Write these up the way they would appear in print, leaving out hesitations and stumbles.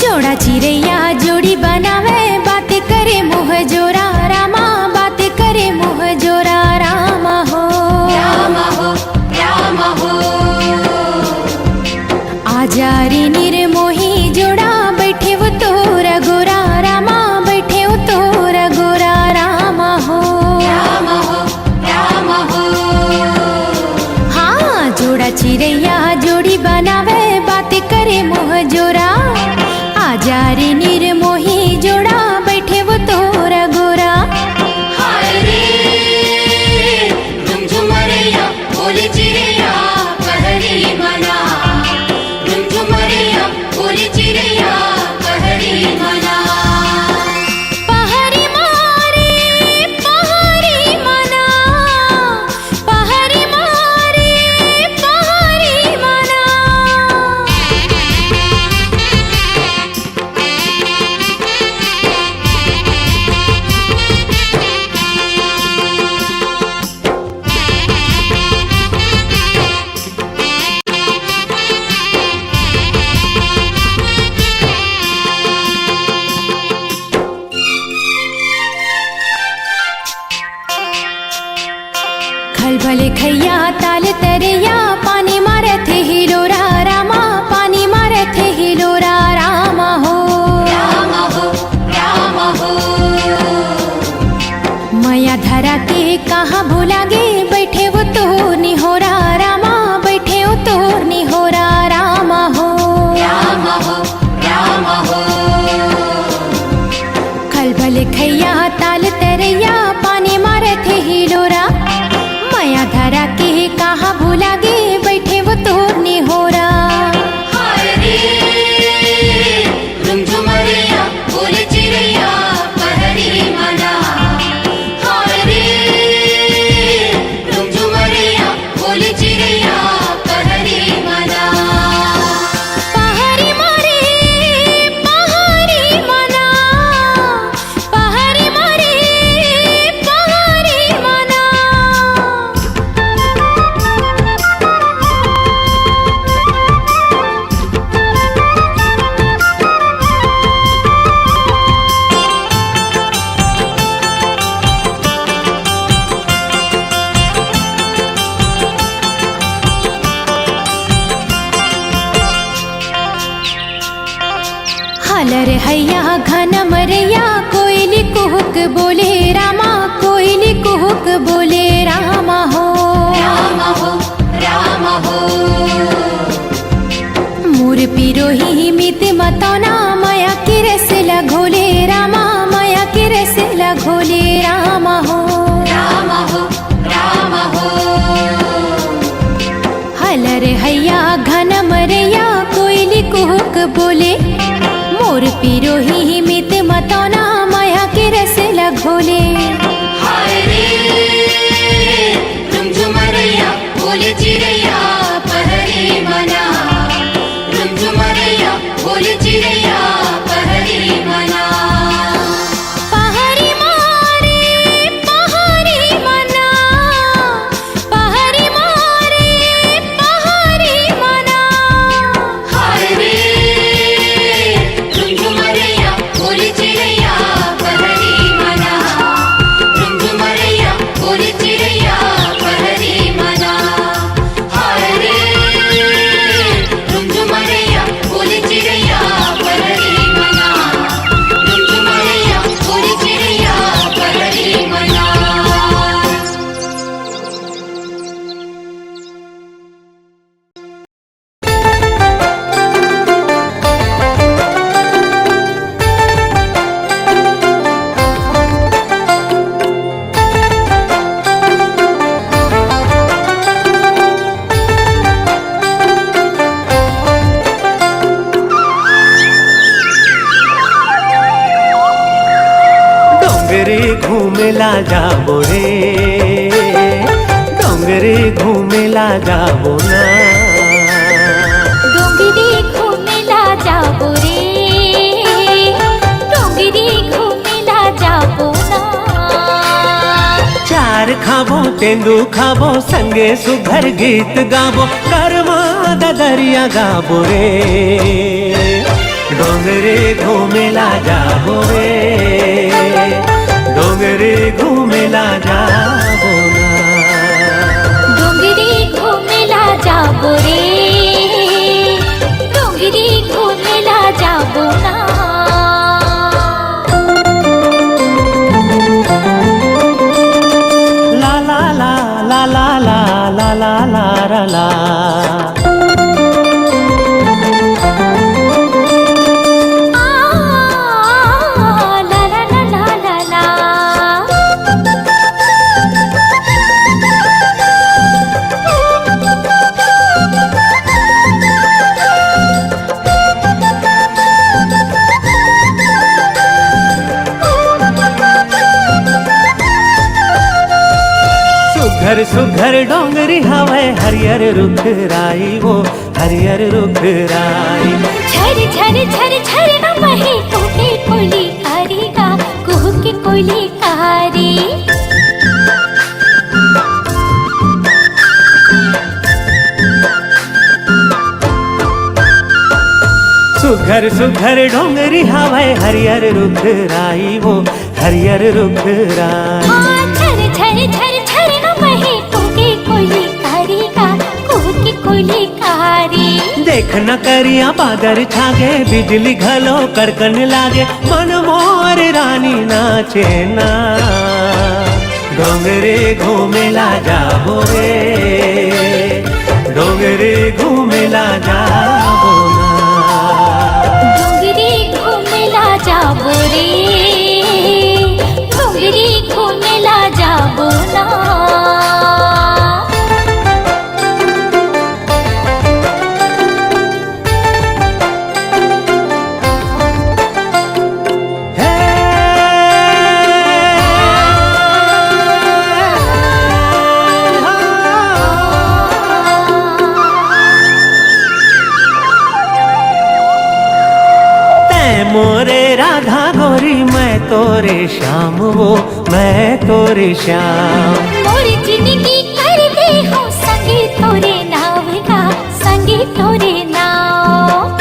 जोड़ा चिरैया जोड़ी बनावे, बातें करे मुँह जोरा रामा, बातें करे मुँह जोरा रामा हो रामा हो रामा हो। आजा रे निर्मोही जोड़ा बैठे वो तोरा गोरा रामा, बैठे वो तोरा गोरा रामा हो रामा हो रामा हो। हाँ जोड़ा चिरैया जोड़ी बनावे, बातें करे मुँह जोरा, आजा रे निर्मोही जोड़ा बैठे वो तोरा गोरा। हाय रे झुमझुमरिया बोले चिड़ैया कहरी मना, झुमझुमरिया बोले चिड़ैया कहरी मना। पहरी मारे पहरी मना, पहरी मारे पहरी मना। खल भले खैया ताल तरैया, पानी मारत हिलोरा रामा, पानी मारत हिलोरा रामा हो रामा हो रामा हो। माया धरा के कहाँ भूला गे, बैठे वो तो निहोरा रामा, बैठे वो तो निहोरा रामा हो रामा हो रामा हो। खल भले खैया ताल तरैया, पानी मारत हिलोरा, माया धरा के कहाँ भूला गे, बैठे वो तो निहोरा। हाय रे झुमझुमरिया बोले चिड़ैया कहरी मना। हाय रे झुमझुमरिया बोले चिड़ैया कहरी मना। पहरी मारे पहरी मना, पहरी मारे पहरी मना। हलर हैया घन मरैया, कोयली कुहुक बोले रामा, कोयली कुहुक बोले रामा हो रामा हो रामा हो। मोर पिरोही मित मतौना, माया के रसला घोले रामा, माया के रसला घोले रामा हो रामा हो रामा हो। जाबो रे, डोंगरे घूमेला जाबो ना। डोंगरी घूमेला जाबो रे, डोंगरी घूमेला जाबो ना। चार खाबो तेंदू खाबो संगे सुघर गीत गाबो, कर्मा दरिया गाबो रे, डोंगरे घूमेला जाबो रे, डोंगरे घूमेला जाबो ना। डोंगरी घूमेला जाबो रे, डोंगरी घूमेला जाबो ना। ला ला ला ला ला ला ला ला ला ला। सुघर सुघर डोंगरी हवे हरियर रुख राई, वो हरियर रुख राई। झर झर झर झर न बहे कुहके कोयली कारी गा, कुहके कोयली कारी। सुघर सुघर डोंगरी हवे हरियर रुख राई, वो हरियर रुख राई। झर झर झर झर न बहे कुहके कोयली कारी गा, कुहके कोयली कारी। देख न करिया बादर छागे, बिजली घलो कड़कन लागे, मन मोर रानी नाचे ना। डोंगरे घूमेला जाबो रे, डोंगरे घूमेला जाबो ना। डोंगरी घूमेला जाबो रे, डोंगरी घूमेला जाबो ना। मोरे राधा गोरी मैं तोरे श्याम, वो मैं तोरे श्याम। मोरी जिंदगी कर दे हो संगे तोरे नाव का, संगे तोरे नाव।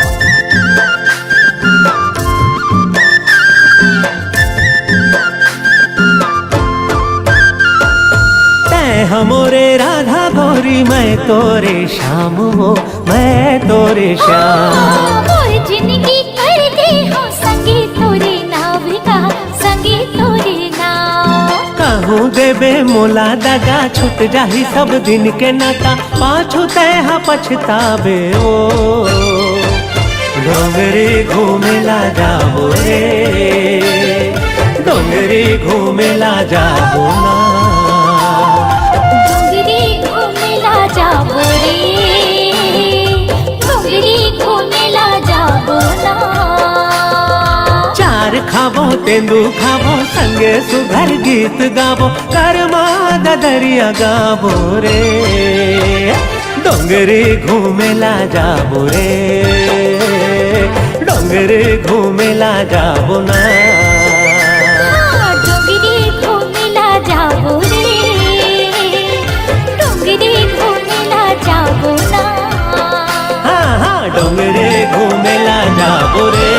तै हमोरे राधा गोरी मैं तोरे श्याम, वो मैं तोरे श्याम। मोरी जिंदगी कर दे हो संगे तोरे नाव का, संगे तोरे नाव। कहूँ देबे मोला दगा, छूट जाही सब दिन के नाता, पाछू तैहा पछताबे ओ। डोंगरे घूमेला जाबो रे, डोंगरे घूमेला जाबो ना। डोंगरी घूमेला जाबो रे, डोंगरी घूमेला जाबो ना। चार खाबो तेंदू खाबो संगे सुघर गीत गाबो, कर्मा दरिया गाबो रे, डोंगरे घूमेला जाबो रे, डोंगरे घूमेला जाबो ना। डोंगरी घूमेला जाबो रे, डोंगरी घूमेला जाबो ना। हाँ हाँ डोंगरे घूमेला जाबो रे,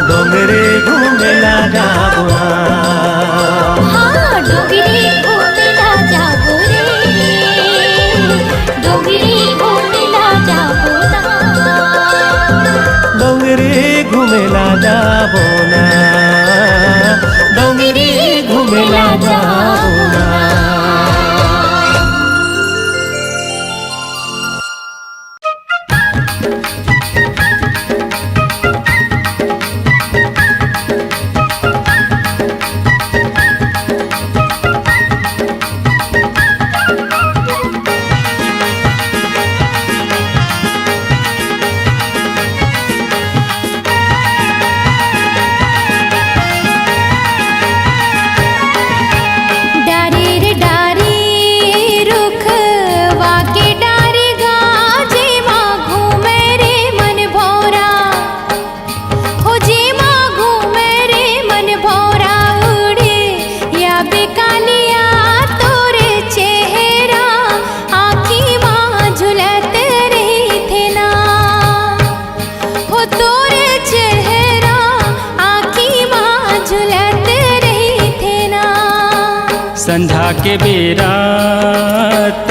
डोंगरे घूमेला जाबो ना। हाँ डोंगरी घूमेला जाबो रे, डोंगरी घूमेला जाबो ना। डोंगरे घूमेला जाबो लालिया तोरे चेहरा आँखी माँ झुलत रही थे ना हो तोरे चेहरा आँखी माँ झुलत रही थे ना। संझा के बेरा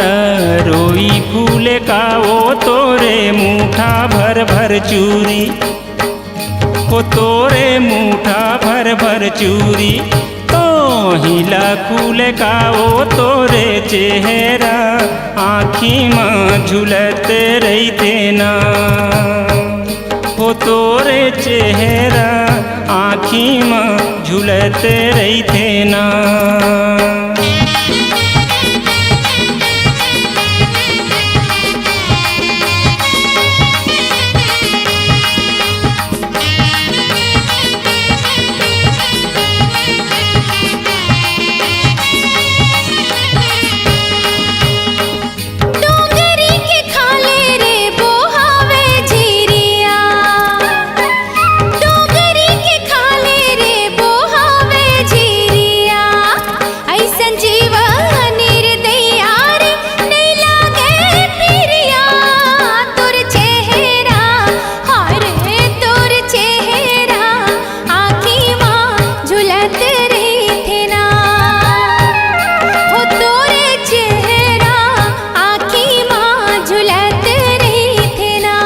तरोई फूल का वो तोरे मुठा भर भर चूरी वो तोरे मुठा भर भर चूरी तो हिला फूल का वो तोरे चेहरा आँखी माँ झुलत रही थे ना वो तोरे चेहरा आँखी माँ झुलत रही थे ना। डोंगरी के खाले रे बोहावे झिरिया डोंगरी के खाले रे बोहावे झिरिया ऐसन जीवन निर्दया रे नहीं लागे पिरिया तोर चेहरा हाय रे तोर चेहरा आँखी माँ झुलत रही थे ना हो तोरे चेहरा आँखी माँ झुलत रही थे ना।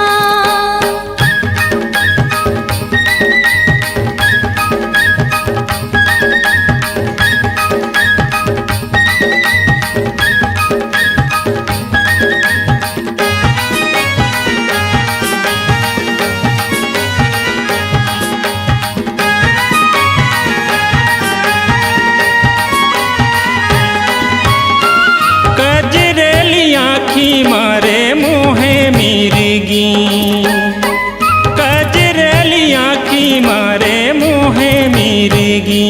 कजरेली आँखी मारे मुहे मिर्गी कजरेली आँखी मारे मुहे मिर्गी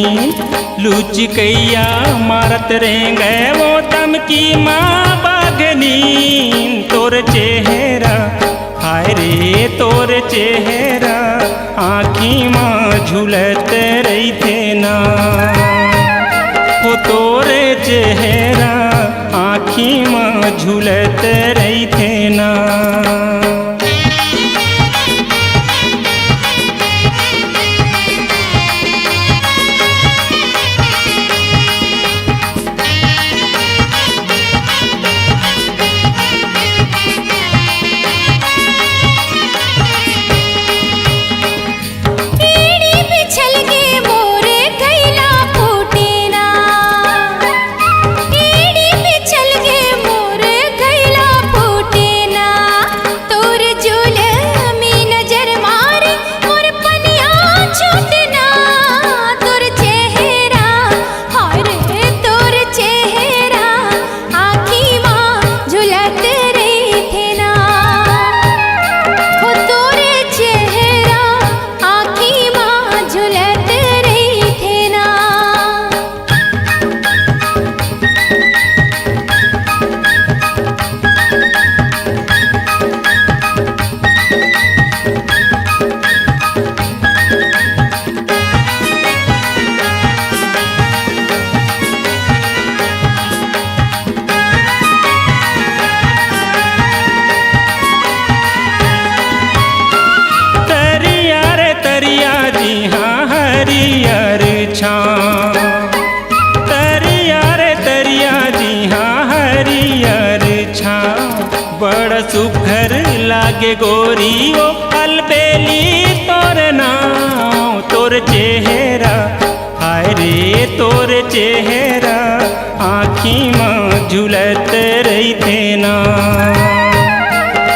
लुचकैया मारत रेंगे वो तमकी माँ बागनी तोर चेहरा हाय रे तोर चेहरा आँखी माँ झुलत रही थे ना वो तोरे चेहरा आँखी माँ झुलत रही थे ना। एड़ी बिछल गे मोरे थैला फूटे ना एड़ी बिछल गे मोरे थैला फूटे ना तोर जुलमी नजर मारे मोर पनिया छूटना तोर चेहरा हाय रे तोर चेहरा आँखी माँ झुलत रही थे ना हो तोरे चेहरा आँखी माँ झुलत रही थे ना। तरिया रे तरिया जी हाँ हरियर छाँ तरिया रे तरिया जी हाँ हरियर छाँ बड़ सुघर लागे गोरी वो अलबेली तोर नाव तोर चेहरा हाय रे तोर चेहरा आँखी माँ झुलत रही थे ना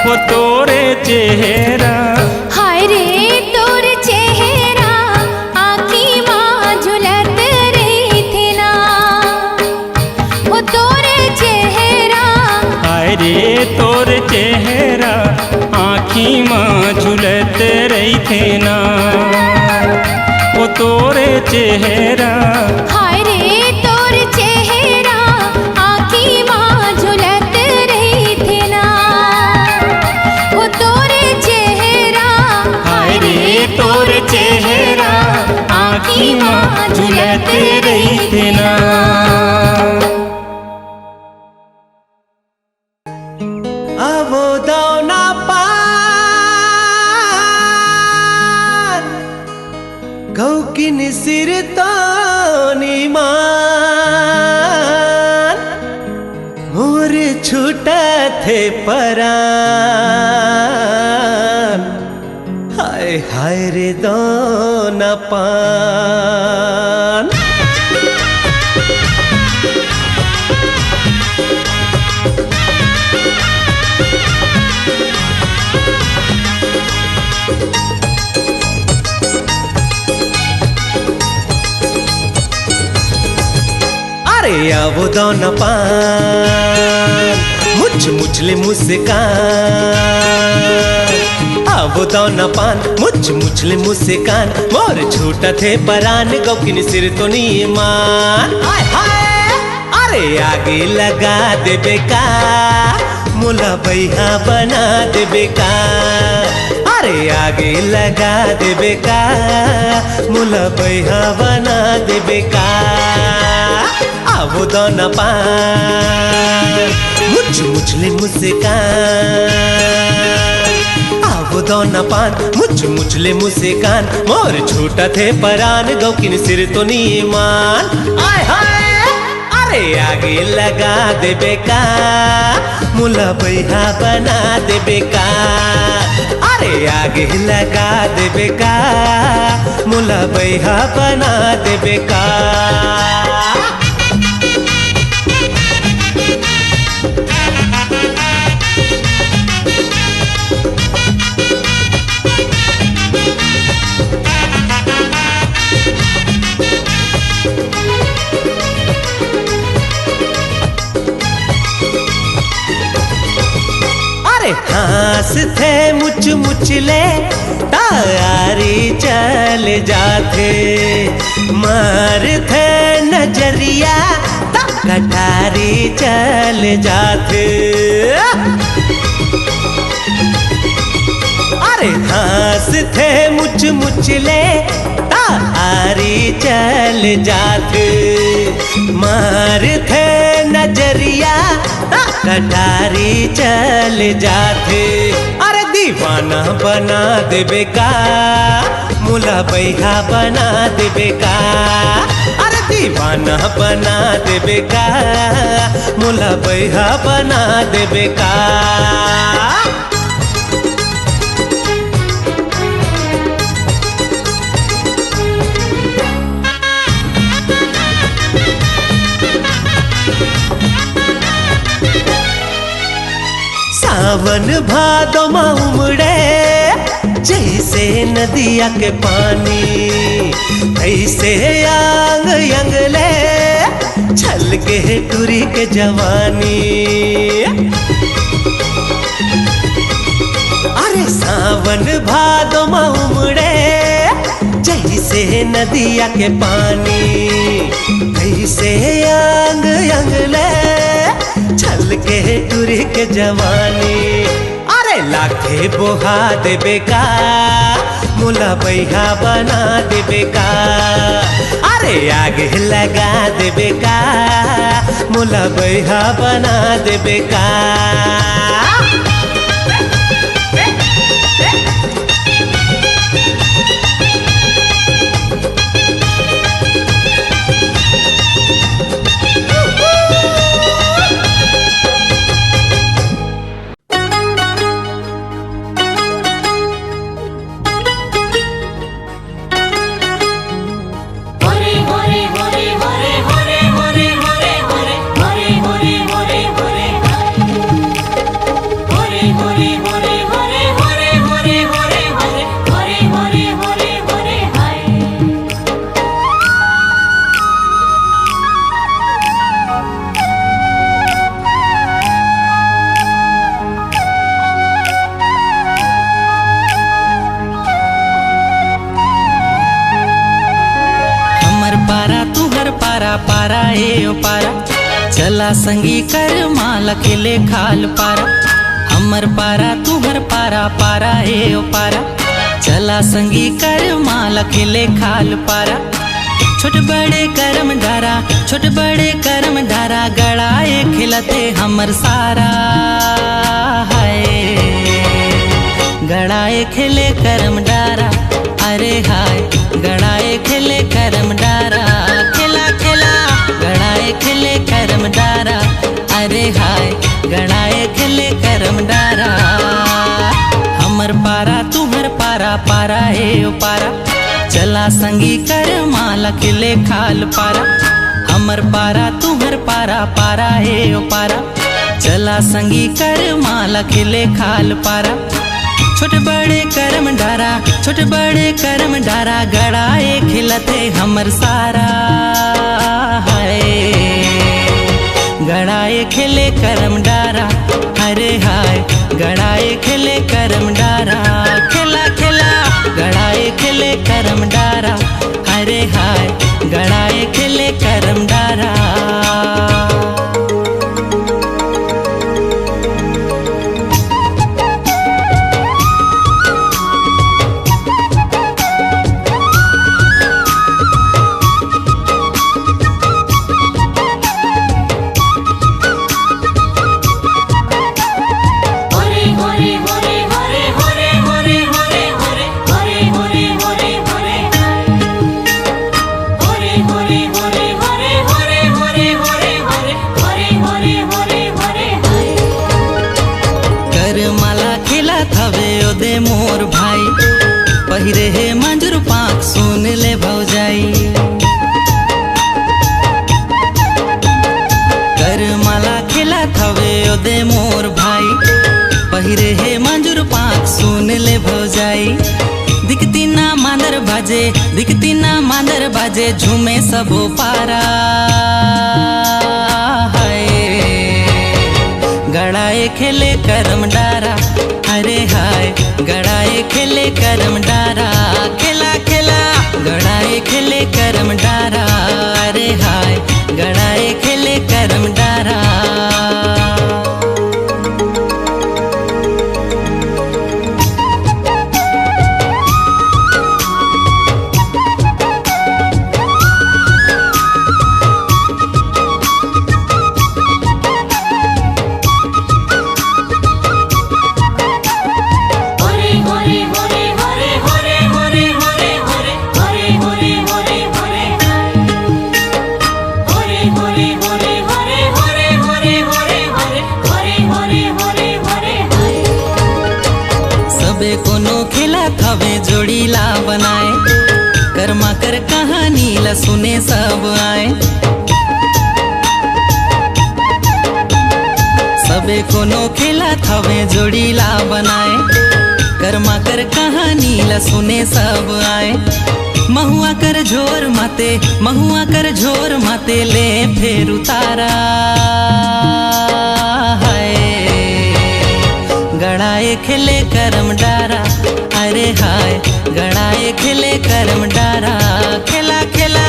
वो तोरे चेहरा हाय रे तोर चेहरा आँखी माँ झुलत रही थे ना हो तोरे चेहरा हाय रे तोर चेहरा आँखी माँ झुलत रही थे ना वो तोरे चेहरा हाय रे तोर चेहरा आँखी माँ झुलत रही थे ना हो तोरे चेहरा हाय रे तोर चेहरा आँखी माँ झुलत रही थे ना। तो मान मोर छूटा थे परान हाय हाय रे दोना पान अरे आवो दोना पान मुझले मुस्कान आवो दोना पान मुझले मुस्कान मोर छूटा थे परान गौकिन सिर तो मान हाय हाय अरे आगे लगा दे बेका मुला बैहा बना दे बेका अरे आगे लगा दे बेका मुला बैहा बना दे बेका आवो दोना पान मुझले मुस्कान आवो दोना पान मुझले मुस्कान मोर छूटा थे परान गौकिन सिर तो मान आय हाय अरे आगे लगा दे बेका मुला बैहा बना दे बेका अरे आगे लगा दे बेका मुला बैहा बना दे बेका हास थे मुचले तारी चल जाते मार थे नजरिया कटारी चल जाते अरे हास थे मुचले तारी चल जाते मार थे नजरिया कटारी चल जाते अरे दीवाना बना दे बेका मुला बैहा बना दे बेका अरे दीवाना बना दे बेका मुला बैहा बना दे बेका सावन भादो में उमड़े जैसे नदिया के पानी ऐसे आंग अंगले छल के टूरी के जवानी अरे सावन भादो में उमड़े जैसे नदिया के पानी ऐसे आंग अंगले छल के टूरी के जवानी अरे लाखे बोहा दे बेका मुला बैहा बना दे बेका अरे आगे लगा दे बेका मुला बैहा बना दे बेका पारा ए ओ पारा चला संगी कर माला के ले खाल पारा हमर पारा तुहर पारा पारा ए ओ पारा चला संगी कर माला के ले खाल पारा छोट बड़े करम डारा छोट बड़े करम डारा गड़ाए खिलते हमर सारा है गड़ाए खिले करम डारा अरे हाय गड़ाए खेले करम डारा खेला खेला गड़ाए खेले करम डारा अरे हाय गड़ाए खेले करम डारा हमर पारा तुहर पारा पारा हे ओ पारा चला संगी कर माला खिले खाल पारा हमर पारा तुहर पारा पारा हे ओ पारा चला संगी कर माला खिले खाल पारा छोट बड़े करम डारा छोट बड़े करम डारा गड़ाए खिलते हमर सारा हाय गड़ाए खिले करम डारा अरे हाय गड़ाए खिले करम डारा खेला खेला गड़ाए खिले करम डारा अरे हाय गड़ाए खिले करम डारा मोर भाई पहिरे हे मंजूर पाक सुन ले भौजाई कर माला खिला थवे ओदे मोर भाई पहिरे हे मंजूर पाक सुन ले भौजाई दिखती ना मांदर बाजे झूमे सबो पारा हाय गड़ाए खेले करम डारा अरे हाय गड़ाए खेले करम डारा खेला खेला गड़ाए खेले करम डारा अरे हाय गड़ाए खेले करम डारा हवे जोड़ीला बनाए कर्मा कर कहानी ला सुने सब आए सबे कोनो खेला थवे जोड़ीला बनाए कर्मा कर कहानी ला सुने सब आए महुआ कर झोर माते ले फेर उतारा हाय गड़ाए खेले करम डारा अरे हाय गड़ाए खेले करम डारा खेला खेला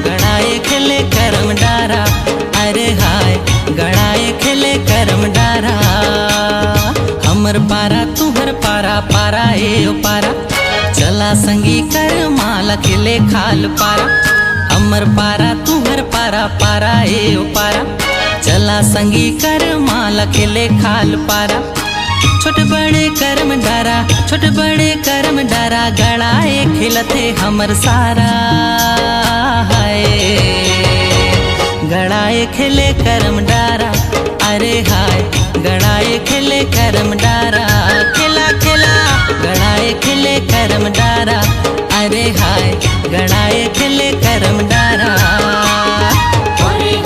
गड़ाए खेले करम डारा अरे हाय गड़ाए खेले करम डारा हमर पारा तुहर पारा पारा हे ओ पारा चला संगी कर माला खिले खाल पारा हमर पारा तुहर पारा पारा हे ओ पारा चला संगी कर माला खिले खाल पारा छोट बड़े करम डारा गड़ाए खिलते हमर सारा हाय गड़ाए खिले करम डारा अरे हाय गड़ाए खिले करम डारा खेला खेला गड़ाए खिले करम डारा अरे हाय गड़ाए खिले करम डारा हरे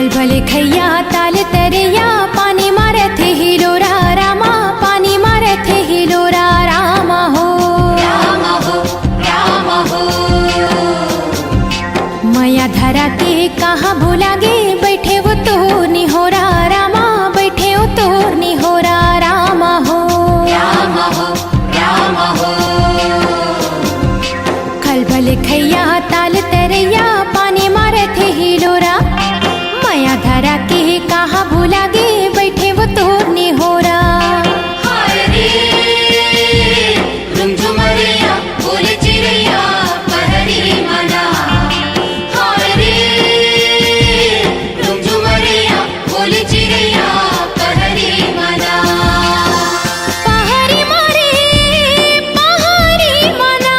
खल भले खैया ताल तरैया पानी मारत हिलोरा रामा पानी मारत हिलोरा रामा हो राम हो राम हो माया धरा के कहाँ भूला गे बैठे वो तो निहोरा रामा बैठे वो तो निहोरा रामा हो राम हो राम हो खल भले खैया ताल तरैया पानी मारत हिलोरा माया धरा के कहाँ भूला गे बैठे वो तो निहोरा हाय रे रुमझुमरिया बोल चिड़ैया पहरी मना हाय रे रुमझुमरिया बोल चिड़ैया पहरी मना पहाड़ी मारे पहाड़ी मना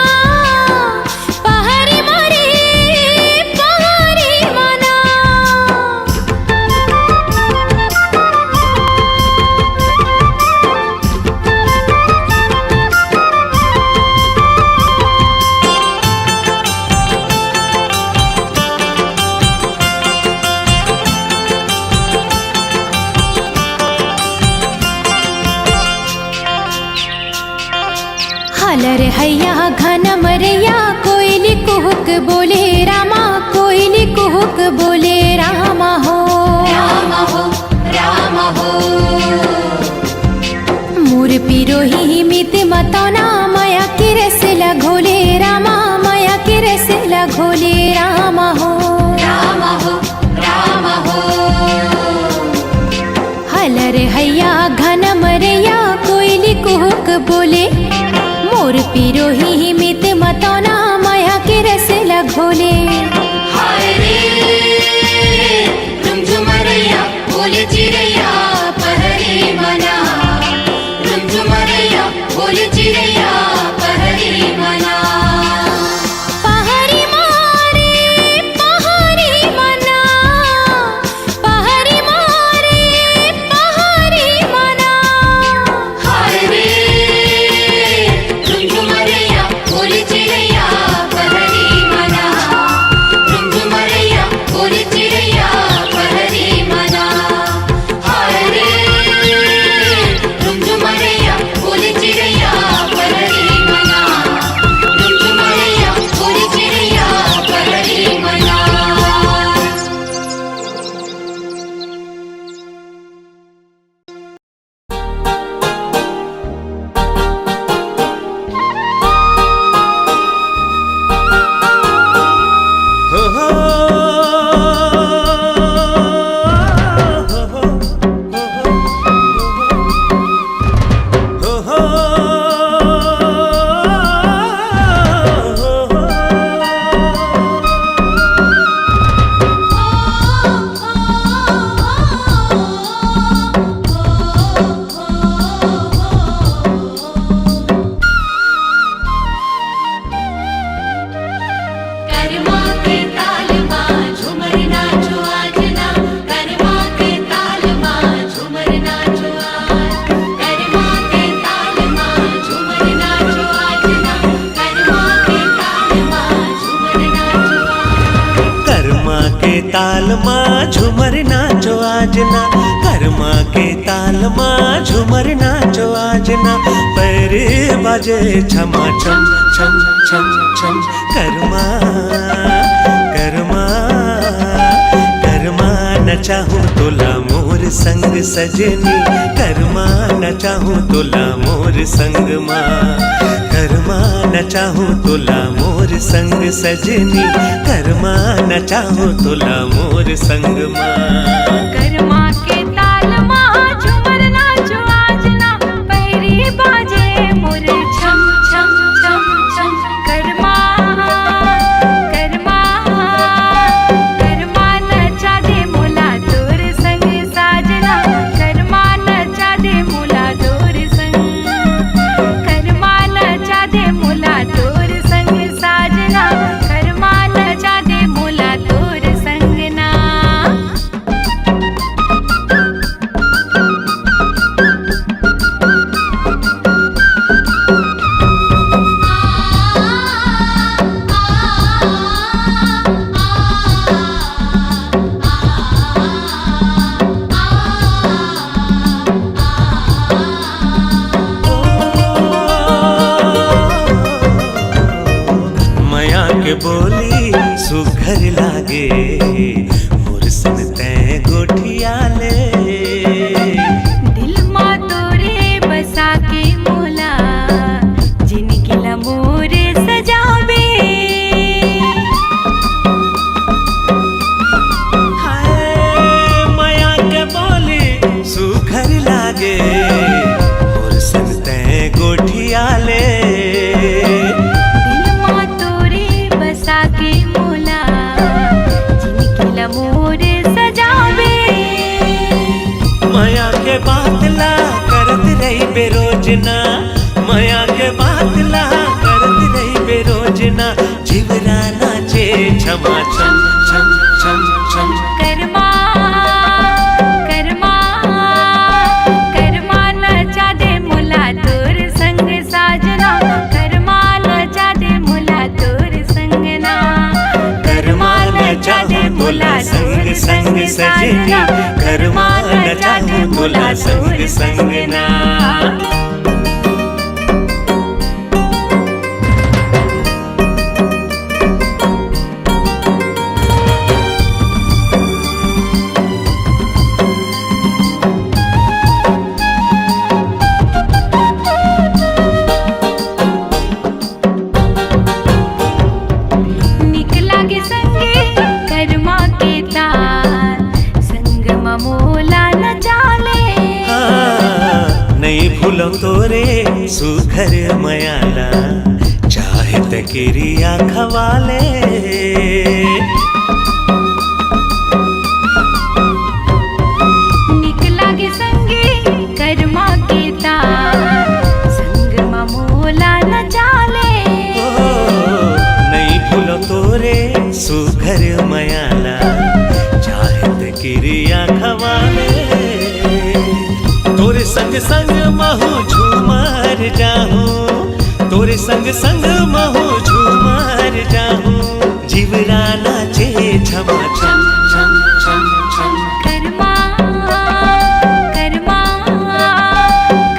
पहाड़ी मारे पहाड़ी मना हलर हैया घन मरैया कोयली कुहुक बोले रामा कोयली कुहुक बोले रामा हो राम हो राम हो मोर पिरोही मित मतौना माया के रस लगोले रामा माया के रस लगोले रामा हो राम हो राम हो हलर हैया घन मरैया कोयली कुहुक बोले मोर पिरोही मित मतौना माया के रस लगोले हाय रे रुमझुमरिया बोल चिड़ैया पहरी मना रुमझुमरिया बोल चिड़ैया पहरी मना पहाड़ी मारे पहाड़ी मना पहाड़ी मारे पहाड़ी मना हाय रे रुमझुमरिया बोल चिड़ैया पहरी मना रुमझुमरिया बोल चिड़ैया पहरी मना हाय रे रुमझुमरिया बोल चिड़ैया पहरी मना रुमझुमरिया बोल चिड़ैया पहरी मना हो हो हो हो करमा के ताल मां झूमर नाचो आज ना करमा के ताल मां झूमर नाचो आज करमा के ताल मां झूमर नाचो आज ना करमा के ताल मां झूमर नाचो आज कर्मा के ताल माँ झूमर नाचो आज ना कर्मा के ताल माँ झूमर नाचो आज ना पैर बाजे छमा छम छम छम छम कर्मा कर्मा कर्मा न चाहूँ तोला मोर संग सजनी कर्मा न चाहूँ तोला मोर संग माँ कर्मा न चाहूँ तोला मोर संग सजनी कर्मा न चाहूँ तोला मोर संग माँ कर्मा के ताल माँ झूमर नाचो आज ना पैरी बाजे मोर छम छम छम छम कर्मा कर्मा कर्मा नचा दे मोला तोर संग साजना कर्मा नचा दे मोला तोर संग कर्मा नचा दे मोला तोर संग साजना कर्मा नचा दे मोला तोर संग ना बेरोजना माया के बात ला करत रही बेरोजना जीवरा नाचे क्षमा छम छम छम छम कर्मा कर्मा कर्मा नचा दे मुला तोर संग साजना कर्मा नचा दे मुला तोर संग ना कर्मा नचा दे मुला संग संग सजनी कर्मा नचा दे मुला संग संग ना तोरे सुखर मयाला चाहे तकिरिया खवाले निकला के संगे कर्मा के तार संग ममोला न चाले नहीं भूलो तोरे सुखर मयाला चाहे तकिरिया खवाले तोरे संग संग महू झूमर जाहूं तोरे संग संग महू झूमर जाहूं जीवरा नाचे छमा छम छम छम छम कर्मा कर्मा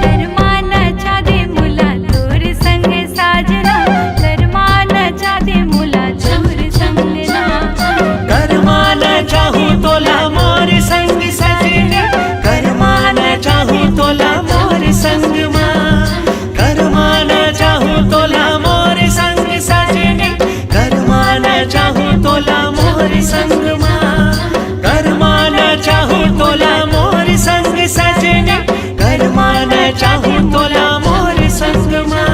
कर्मा नचा दे मुला तोर संग साजना कर्मा नचा दे मुला तोर संग ना कर्मा न चाहूं तोला मोर संग सजनी कर्मा न चाहूं तोला मोर संग मां कर्मा न चाहूं तोला मोर संग सजनी कर्मा न चाहूं तोला मोर संग मां कर्मा न चाहूं तोला मोर संग सजनी कर्मा न चाहूं तोला मोर संग मां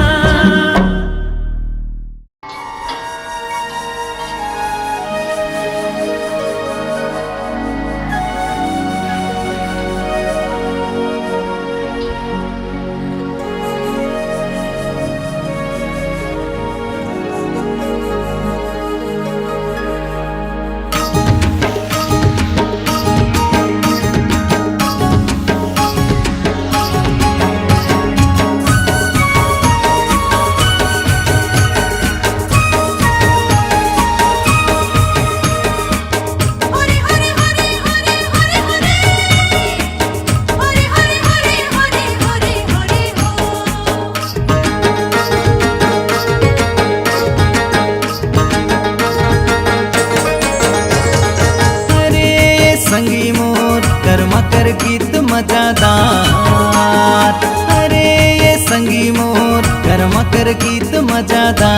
गीत मजादार अरे ये संगी मोर कर्म कर गीत मजादार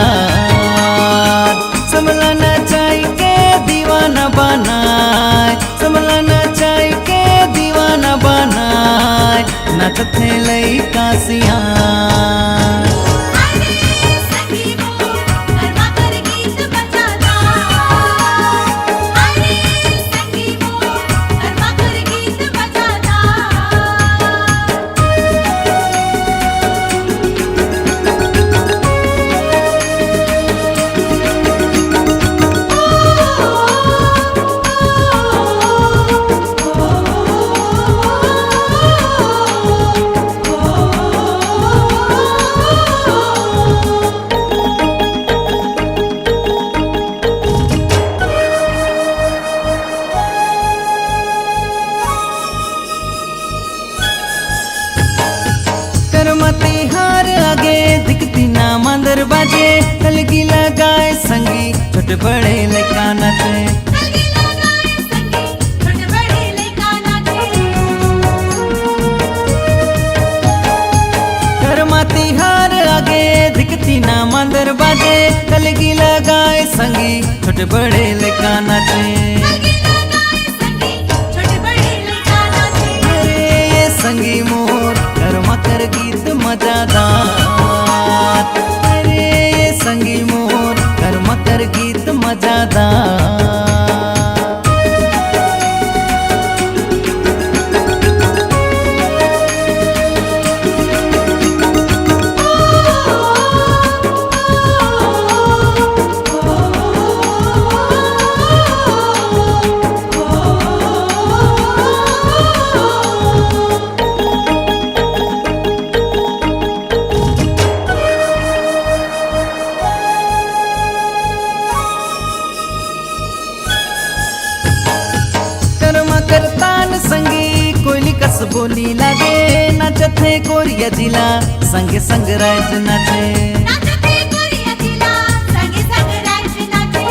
समलाना चाय के दीवाना बनाए समलाना चाय के दीवाना बनाए नाचत है लई कासिया मंदर बाजे हलगी लगाए संगी छोटे बड़े लड़का नाचे करमाती हार आगे दिखती ना मंदर बाजे हलगी लगाए संगी छोटे बड़े लड़का नाचे अरे ये संगी मोर कर्मा कर गीत मजादार अरे ये संगी मोर कर्म कर गीत मजादार संगी कोयली कस बोली लागे नाचत है गोरिया जिला संगे संग राज नाचे नाचते गोरिया जिला संगे संग राज नाचे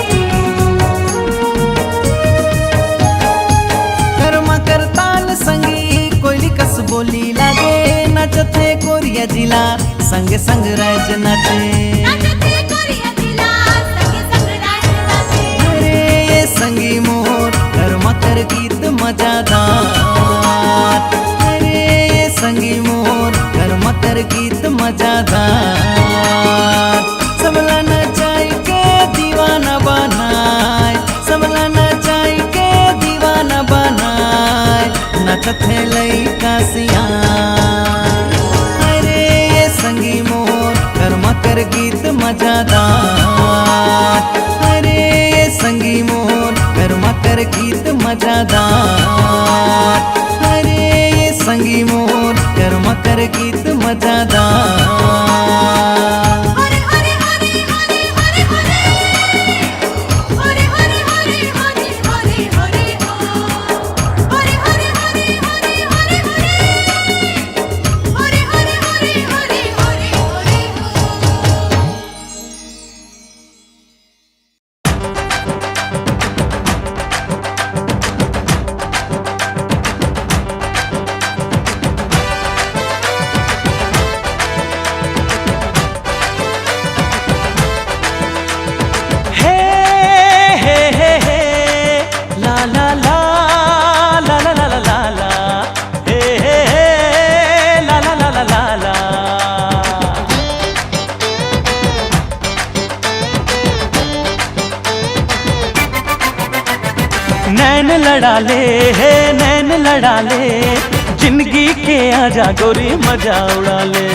कर्मा करताल संगी कोयली कस बोली लागे नाचत है गोरिया जिला संगे संग राज नाचे नाचते गोरिया जिला संगे संग राज नाचे अरे ये संगी मोर कर्मा कर गीत मजादार अरे ये संगी मोर कर्मा कर गीत मजादार सबला नचाई के दीवाना बनाए सबला नचाई के दीवाना बनाए नचत है लइका सियान अरे ये संगी मोर कर्मा कर गीत मजादार अरे ये संगी मोर कर्मा कर गीत मजादार अरे ये संगी मोर कर्मा कर गीत मजादार हरे हरे हरे हरे हरे हरे हरे हरे हरे हरे हरे हरे हो हरे हरे हरे हरे हरे हरे हरे हरे हरे हरे हरे हरे हो हे हे हे हे ला ला ला ला ला ला ला ला ला हे हे हे ला ला ला ला ला ला नैन लड़ा ले हे नैन लड़ा ले जिंदगी के आजा गोरी मजा उड़ा ले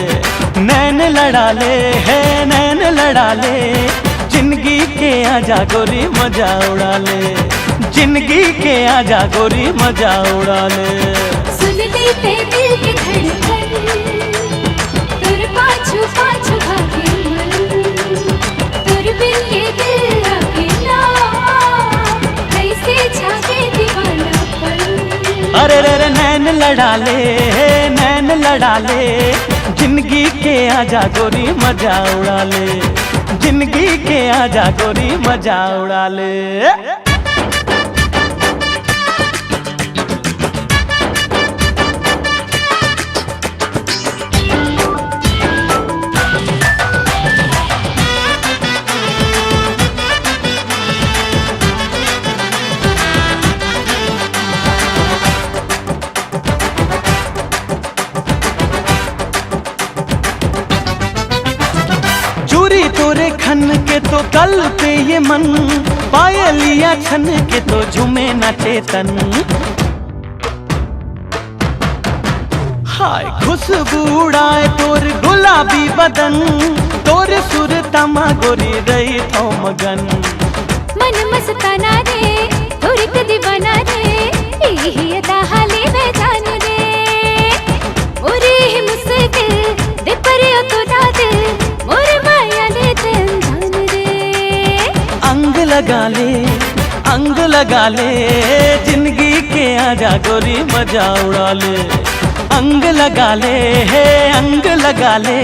नैन लड़ा ले हे नैन लड़ा ले जिंदगी के आजा गोरी मजा उड़ा ले जिंदगी के आजा गोरी मजा उड़ा ले सुन लेते दिल के धड़कन तुर पाछू पाछू भागे मन तुर बिन ये दिल अकेला कैसे झाके दीवानापन अरे रे रे नैन लड़ा ले नैन लड़ा ले जिंदगी के आजा गोरी मजा उड़ा ले जिंदगी के आजा गोरी मजा उड़ा ले चूरी तोरे खन के तो कल पे ये मन पायलिया छन के तो झूमे ना चेतन हाय खुशबू उड़ाए तोर गुलाबी बदन तोर सुर तमा गोरी रही थो मगन मन मस्ताना रे तुर के दीवाना रे यही अदा हाले में जान रे ओरे ही मुस्किल दे परे तो दाद मोर माया ले दिल जान रे अंग लगा ले जिंदगी के आजा गोरी मजा उड़ा ले अंग लगा ले अंग लगा ले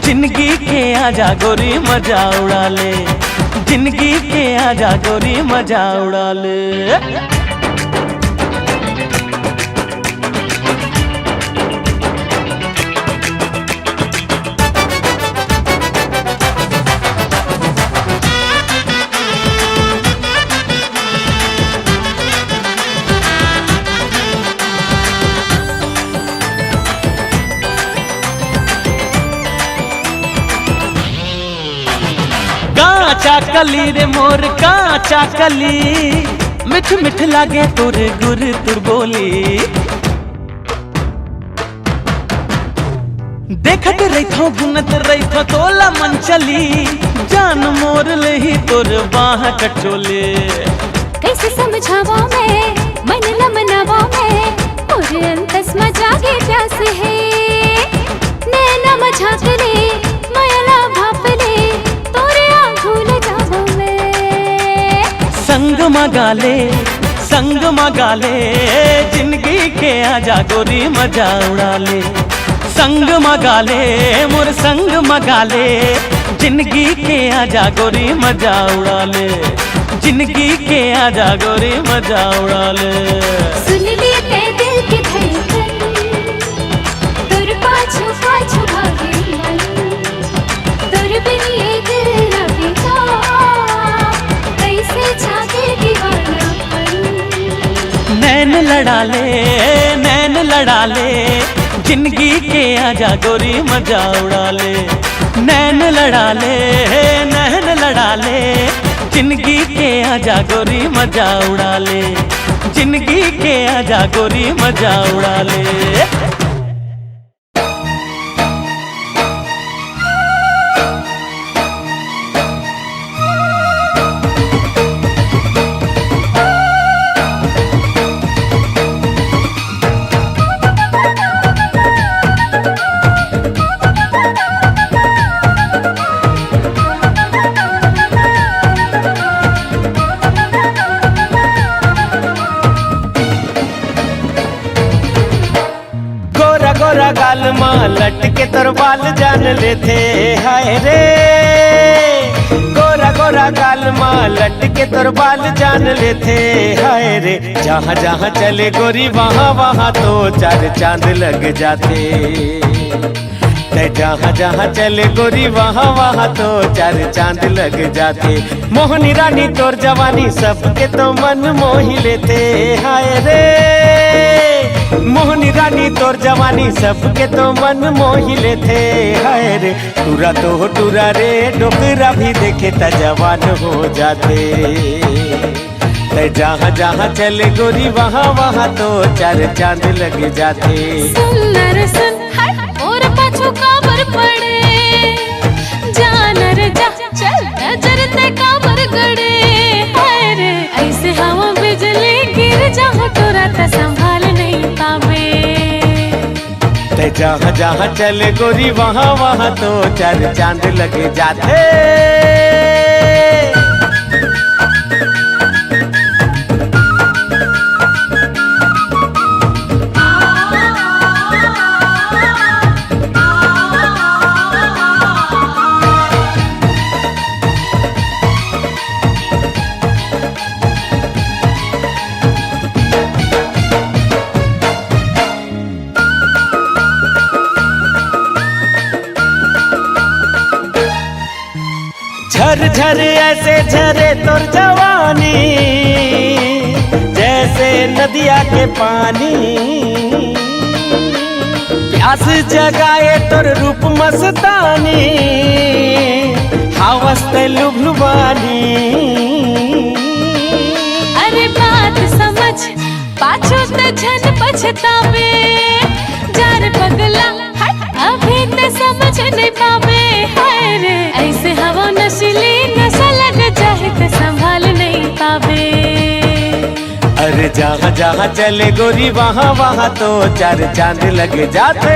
जिंदगी के आजा गोरी मजा उड़ा ले जिंदगी के आजा गोरी मजा उड़ा ले काचा कली रे मोर काचा कली मिठ मिठ लागे तुर गुर तुर बोली देखत रही थो गुनत रही थो तोला मन चली जान मोर लही तोर बाह कटोले कैसे समझावा मैं मन न मनावा मैं और अंतस मजागे प्यास है नैना मझाक ले मायला भाप ले तोरे आंखों जावा मैं संग मगा ले जिंदगी आजा गोरी मजा उड़ा ले। संग मगा ले मोर संग मगा ले, जिंदगी के आजा गोरी मजा उड़ा ले। जिंदगी के आजा गोरी मजा उड़ा ले। सुन ले ते दिल की धड़कन, तुर पाछू पाछू भागे मन, तुर बिन ये दिल न बीता, कैसे जागे दीवानापन। नैन लड़ा ले नैन लड़ा ले, जिंदगी के आजा गोरी मजा उड़ा ले। नैन लड़ा ले नैन लड़ा ले, जिंदगी के आजा गोरी मजा उड़ा ले। जिंदगी के आजा गोरी मजा उड़ा ले। गोरा गाल माँ लटके तोर बाल जान लेते हाय रे। गोरा गोरा गाल माँ लटके तोर बाल जान लेते हाय रे। जहाँ जहाँ चले गोरी वहाँ वहाँ तो चार चांद लग जाते। जहाँ जहाँ चले गोरी वहाँ वहाँ तो चार चांद लग जाते। मोहनी रानी तोर जवानी सबके तो मन मोही लेते हाय रे। मोहनी रानी तोर जवानी सबके तो मन मोही लेते हाय रे। टूरा तो टूरा रे डोकरा भी देखे त जवान हो जाते। जहाँ जहाँ चले गोरी वहाँ वहाँ तो चार चांद लग जाते। सुंदर सुन और पाछू काबर पड़े, जानर जा चल नजर ते काबर गड़े हाय रे। ऐसे हवा बिजली गिर जाओ तोरा त संभाल नहीं पावे। जहाँ जहाँ चले गोरी वहाँ वहाँ तो चार चांद लग जाते। झर झर ऐसे झरे तोर जवानी, जैसे नदिया के पानी। प्यास जगाए तोर रूप मस्तानी, हावस ते लुभलुबानी। अरे बात समझ पाछू ते झन पछतावे। जार पगला अभी ते समझ नहीं पावे हाय रे। ऐसे हवा नशीली नशा लग जाए तो संभाल नहीं पावे। अरे जहाँ जहाँ चले गोरी वहाँ वहाँ तो चार चांद लग जाते।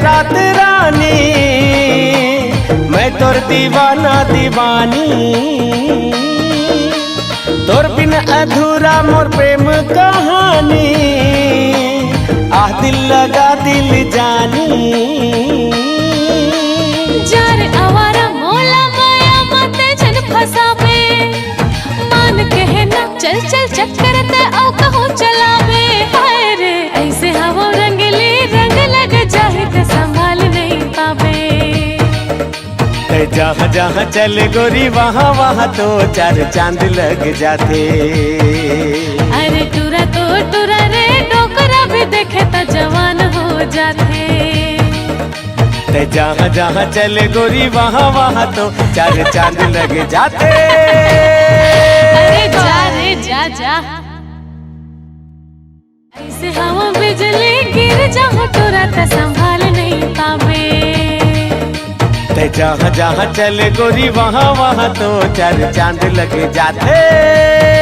रात रानी मैं तोर दीवाना दीवानी। तोर बिन अधूरा मोर प्रेम कहानी। आह दिल लगा दिल जानी। जार आवारा मोला माया मत जन फसावे। मान कहना चल चल चक्कर ते औ कहो चलावे हाय रे। ऐसे हवा रंगली रंग लग जाए तो संभाल नहीं पावे। जहाँ जहाँ चले गोरी वहाँ वहाँ तो चार चांद लग जाते। अरे टूरा तो टूरा रे डोकरा भी देखे तो जवान हो जाते। जहाँ जहाँ चले गोरी वहाँ वहाँ तो चार चांद लग जाते। से हवा बिजली गिर जाओ तुरंत संभाल नहीं पावे। ते जहाँ जहाँ चले गोरी वहाँ वहाँ तो चार चांद लगे जाते।